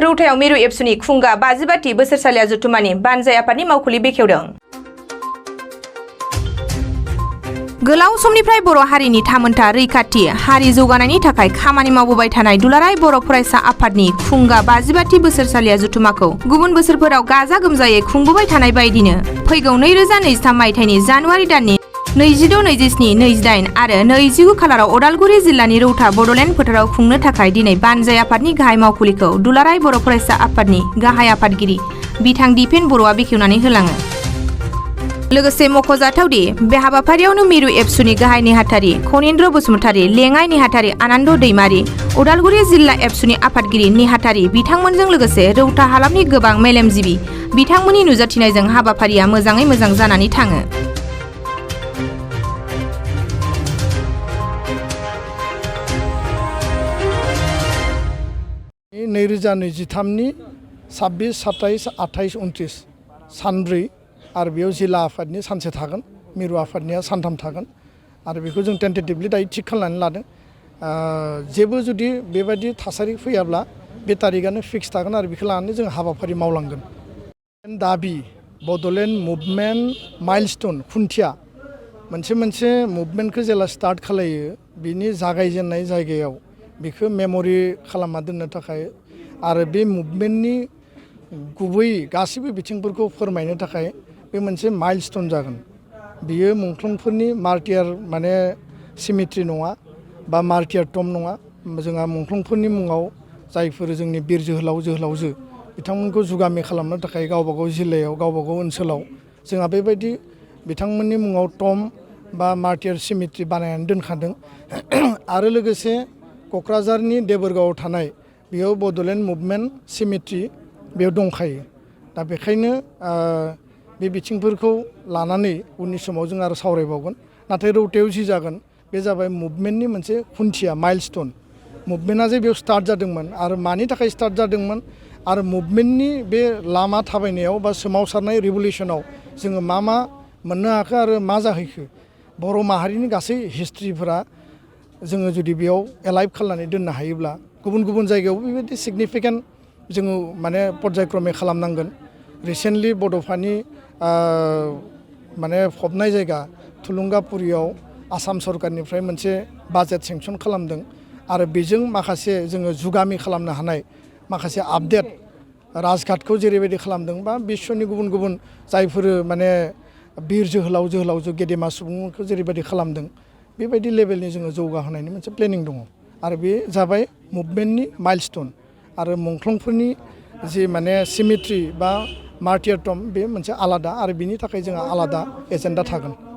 रौथायाव मिरु एबसुनि खुंगा 55थि बोसोरसालिया जथुमानि बानजाय आफादनि मावखुलि बेखेवदों। गोलाव समनिफ्राय बर' हारिनि थामोनथा रैखाथि हारि जौगानायनि थाखाय खामानि मावबोबाय थानाय दुलाराय बर' फरायसा आफादनि खुंगा 55थि बोसोरसालिया जथुमाखौ गुबुन बोसोरफोराव गाजा गोमजायै खुंबोबाय थानाय बायदिनो फैगौ 2023 मायथाइनि जानुवारि दाननि 26, 27, 28 आरो 29 खालाराव उदालगुरि जिल्लानि रौता बड'लेण्ड फोथाराव खुंनो थाखाय दिनै बानजाय आफादनि गाहाय मावखुलिखौ दुलाराय बर' फरायसा आफादनि गाहाय आफादगिरि बिथां दिपेन बर'आ बेखेवनानै होलाङो। लोगोसे मख'जाथावदि बे हाबाफारियावनो मिरु एबसुनि गाहाय नेहाथारि खनीन्द्र बसुमतारी, लेङाइ नेहाथारि आनन्द दैमारि, उदालगुरि जिल्ला एबसुनि आफादगिरि नेहाथारि बिथांमोनजों लोगोसे रौता हालामनि गोबां मेलेमजिबि बिथांमोननि नुजाथिनायजों हाबाफारिया मोजाङै मोजां जानानै थाङो। 2023 26, 27, 28, 29 सानब्रै आरो बेयाव जिल्ला आफादनि सानसे थागोन, मिरु आफादनिया सानथाम थागोन आरो बेखौ जों टेन्टेटिभलि दायो थिग खालामनानै लादों। जेबो जुदि बेबायदि थासारि फैयाब्ला बे तारिखआनो फिक्स थागोन आरो बेखौ लानानै जों हाबाफारि मावलांगोन। दाबि बड'लेण्ड मुभमेन्ट माइलस्टोन खुन्थिया मोनसे मुभमेन्टखौ जेला स्टार्ट खालायो बिनि जागायजेननाय जायगायाव बेखौ मेम'रि खालामना दोननो थाखाय आरो बे मुभमेन्टनि गुबै गासैबो बिथिंफोरखौ फोरमायनो थाखाय बे मोनसे माइलस्टोन जागोन। बियो मुंख्लंफोरनि मार्टियार माने सिमेट्रि नङा बा मार्टियार टम नङा। जोंहा मुंख्लंफोरनि मुङाव जायफोर जोंनि बिर जोहोलाव जोहोलावजो बिथांमोनखौ जुगामि खालामनो थाखाय गावबागाव जिल्लायाव गावबागाव ओनसोलाव जोंहा बेबायदि बिथांमोननि मुङाव टम बा मार्टियार सिमेट्रि बानायनानै दोनखादों। आरो लोगोसे क'क्राझारनि देबोरगावआव थानाय बेयाव बड'लेण्ड मुभमेन्ट सिमेट्रि बेयाव दंखायो। दा बेखायनो बे बिथिंफोरखौ लानानै उननि समाव जों आरो सावरायबावगोन। नाथाय रौतायाव जि जागोन बे जाबाय मुभमेन्टनि मोनसे खुन्थिया माइलस्टोन। मुभमेन्टआ जे बेयाव स्टार्ट जादोंमोन आरो मानि थाखाय स्टार्ट जादोंमोन आरो मुभमेन्टनि बे लामा थाबायनायाव बा सोमावसारनाय रिभलिउसनाव जोङो मा मोननो हाखो आरो मा जाहैखो बर' माहारिनि गासै हिस्ट्रिफोरा जोङो जुदि बेयाव एलाइभ खालामनानै दोननो हायोब्ला गुबुन गुबुन जायगायावबो बेबायदि सिगनिफिकेन्ट जोङो माने पर्यायक्रमे खालामनांगोन। रिसेन्टलि बड'फानि माने फबनाय जायगा थुलुंगापुरियाव आसाम सरकारनिफ्राय मोनसे बाजेट सेंसन खालामदों आरो बेजों माखासे जोङो जुगामि खालामनो हानाय माखासे आपडेट राजघाटखौ जेरैबायदि खालामदों बा बिश्वनि गुबुन गुबुन जायफोर माने बिर जोहोलाव जोहोलावजो गेदेमा सुबुंफोरखौ जेरैबायदि खालामदों बेबायदि लेभेलनि जोङो जौगाहोनायनि मोनसे प्लेनिं दङ आरो बे जाबाय मुभमेन्टनि माइलस्टोन आरो मुंख्लंफोरनि जि माने सिमेट्रि बा मार्टियार टम बे मोनसे आलादा आरो बिनि थाखाय जोंहा आलादा एजेन्डा थागोन।